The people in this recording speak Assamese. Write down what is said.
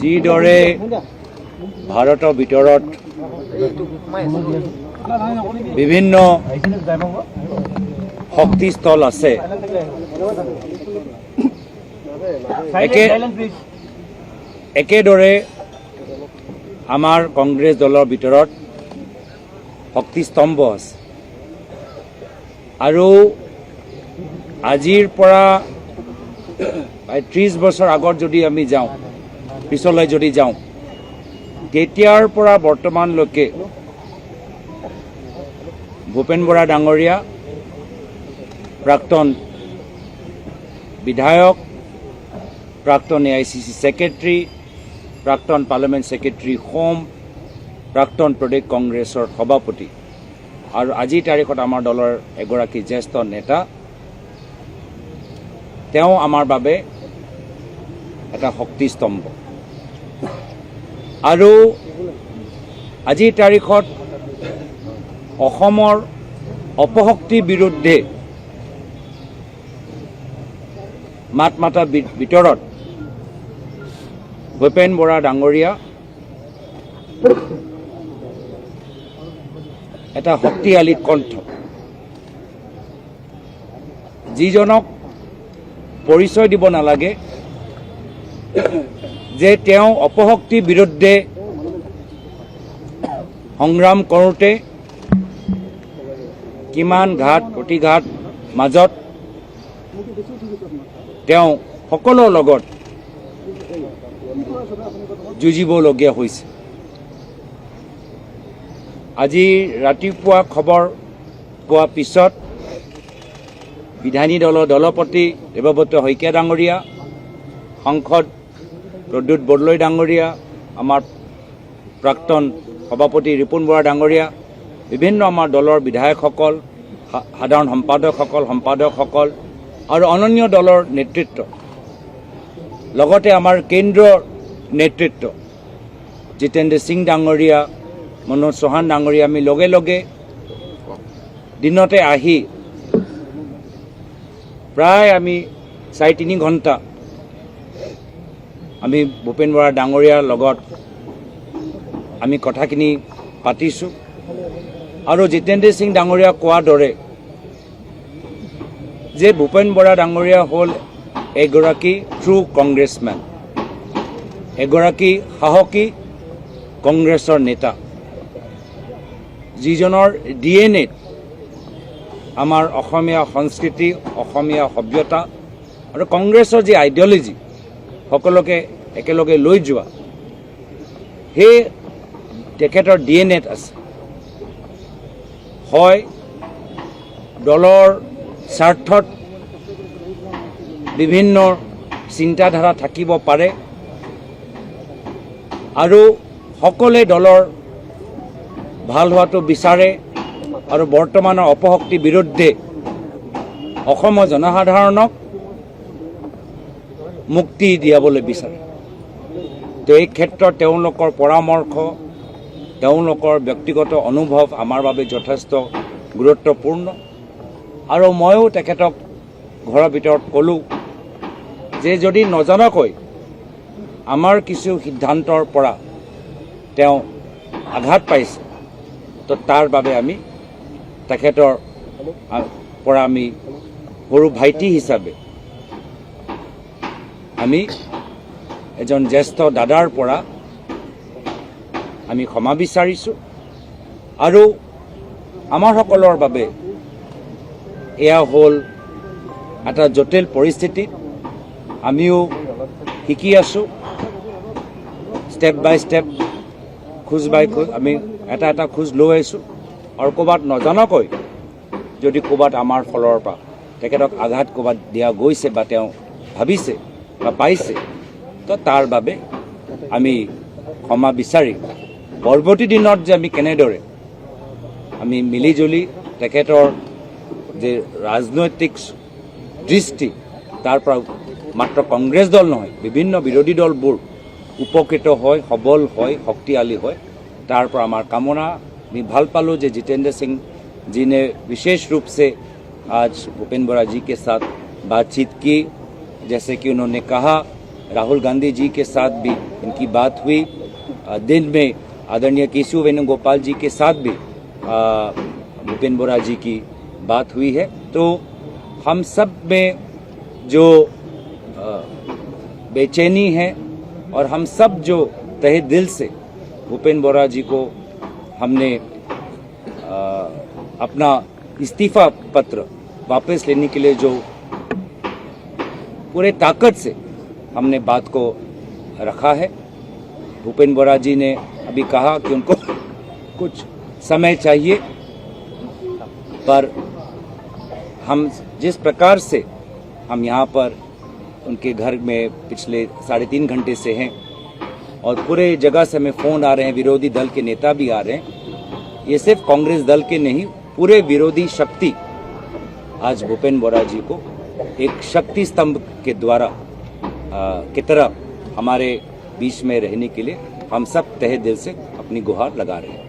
যিদৰে ভাৰতৰ ভিতৰত বিভিন্ন শক্তিস্থল আছে, একেদৰে আমাৰ কংগ্ৰেছ দলৰ ভিতৰত শক্তিস্তম্ভ আছে। আৰু আজিৰ পৰা 30 বছৰ আগত যদি আমি যাওঁ, পিছলৈ যদি যাওঁ, তেতিয়াৰ পৰা বৰ্তমানলৈকে ভূপেন বৰা ডাঙৰীয়া, প্ৰাক্তন বিধায়ক, প্ৰাক্তন AICC ছেক্ৰেটাৰী, প্ৰাক্তন পাৰ্লামেণ্ট ছেক্ৰেটাৰী হোম, প্ৰাক্তন প্ৰদেশ কংগ্ৰেছৰ সভাপতি আৰু আজিৰ তাৰিখত আমাৰ দলৰ এগৰাকী জ্যেষ্ঠ নেতা, তেওঁ আমাৰ বাবে এটা শক্তিস্তম্ভ। আৰু আজিৰ তাৰিখত অসমৰ অপশক্তিৰ বিৰুদ্ধে মাত মাতাৰ ভিতৰত ভূপেন বৰা ডাঙৰীয়া এটা শক্তিশালী কণ্ঠ, যিজনক পৰিচয় দিব নালাগে যে তেওঁ অপশক্তিৰ বিৰুদ্ধে সংগ্ৰাম কৰোঁতে কিমান ঘাত প্ৰতিঘাত মাজত তেওঁ সকলোৰ লগত যুঁজিবলগীয়া হৈছে। আজি ৰাতিপুৱা খবৰ পোৱাৰ পিছত বিধায়িনী দলৰ দলপতি দেৱব্ৰত শইকীয়া ডাঙৰীয়া, সাংসদ প্ৰদ্যুৎ বৰদলৈ ডাঙৰীয়া, আমাৰ প্ৰাক্তন সভাপতি ৰিপুণ বৰা ডাঙৰীয়া, বিভিন্ন আমাৰ দলৰ বিধায়কসকল, সাধাৰণ সম্পাদকসকল আৰু অনন্য দলৰ নেতৃত্ব, লগতে আমাৰ কেন্দ্ৰৰ নেতৃত্ব জিতেন্দ্ৰ সিং ডাঙৰীয়া, মনোজ চৌহান ডাঙৰীয়া, আমি লগে লগে দিনতে আহি প্ৰায় আমি 4-3 ঘণ্টা আমি ভূপেন বৰা ডাঙৰীয়াৰ লগত আমি কথাখিনি পাতিছোঁ। আৰু জিতেন্দ্ৰ সিং ডাঙৰীয়া কোৱাৰ দৰে যে ভূপেন বৰা ডাঙৰীয়া হ'ল এগৰাকী ট্ৰু কংগ্ৰেছমেন, এগৰাকী সাহসী কংগ্ৰেছৰ নেতা, যিজনৰ DNA-ত আমাৰ অসমীয়া সংস্কৃতি, অসমীয়া সভ্যতা আৰু কংগ্ৰেছৰ যি আইডিঅলজি সকলোকে একেলগে লৈ যোৱা, সেই তেখেতৰ DNA-ত আছে। হয় দলৰ স্বাৰ্থত বিভিন্ন চিন্তাধাৰা থাকিব পাৰে আৰু সকলোৱে দলৰ ভাল হোৱাটো বিচাৰে আৰু বৰ্তমানৰ অপশক্তিৰ বিৰুদ্ধে অসমৰ জনসাধাৰণক মুক্তি দিয়াবলৈ বিচাৰে। তো এই ক্ষেত্ৰত তেওঁলোকৰ পৰামৰ্শ, তেওঁলোকৰ ব্যক্তিগত অনুভৱ আমাৰ বাবে যথেষ্ট গুৰুত্বপূৰ্ণ। আৰু ময়ো তেখেতক ঘৰৰ ভিতৰত ক'লোঁ যে যদি নজনাকৈ আমাৰ কিছু সিদ্ধান্তৰ পৰা তেওঁ আঘাত পাইছে, তো তাৰ বাবে আমি তেখেতৰ পৰা আমি সৰু ভাইটি হিচাপে আমি এজন জ্যেষ্ঠ দাদাৰ পৰা আমি ক্ষমা বিচাৰিছোঁ। আৰু আমাৰ সকলৰ বাবে এয়া হ'ল এটা জটিল পৰিস্থিতি, আমিও শিকি আছোঁ, ষ্টেপ বাই ষ্টেপ, খোজ বাই খোজ আমি এটা খোজ লৈ আহিছোঁ। আৰু ক'ৰবাত নজনাকৈ যদি ক'ৰবাত আমাৰ ফালৰ পৰা তেখেতক আঘাত ক'ৰবাত দিয়া গৈছে বা তেওঁ ভাবিছে বা পাইছে, তো তাৰ বাবে আমি ক্ষমা বিচাৰি পৰৱৰ্তী দিনত যে আমি কেনেদৰে আমি মিলিজুলি তেখেতৰ যে ৰাজনৈতিক দৃষ্টি, তাৰ পৰা মাত্ৰ কংগ্ৰেছ দল নহয়, বিভিন্ন বিৰোধী দলবোৰ উপকৃত হয়, সবল হয়, শক্তিশালী হয়, তাৰ পৰা আমাৰ কামনা। मैं ভাল पालू जे जितेंद्र सिंह जी ने विशेष रूप से आज भूपेन बोरा जी के साथ बातचीत की, जैसे कि उन्होंने कहा राहुल गांधी जी के साथ भी इनकी की बात हुई। दिन में आदरणीय केशव वेणुगोपाल जी के साथ भी भूपेन बोरा जी की बात हुई है। तो हम सब में जो बेचैनी है और हम सब जो तहे दिल से भूपेन बोरा जी को हमने अपना इस्तीफा पत्र वापस लेने के लिए जो पूरे ताकत से हमने बात को रखा है। भूपेन बोरा जी ने अभी कहा कि उनको कुछ समय चाहिए, पर हम जिस प्रकार से हम यहाँ पर उनके घर में पिछले 3.5 घंटे से हैं और पूरे जगह से हमें फ़ोन आ रहे हैं, विरोधी दल के नेता भी आ रहे हैं। ये सिर्फ कांग्रेस दल के नहीं, पूरे विरोधी शक्ति आज भूपेन बोरा जी को एक शक्ति स्तंभ के द्वारा की तरह हमारे बीच में रहने के लिए हम सब तहे दिल से अपनी गुहार लगा रहे हैं।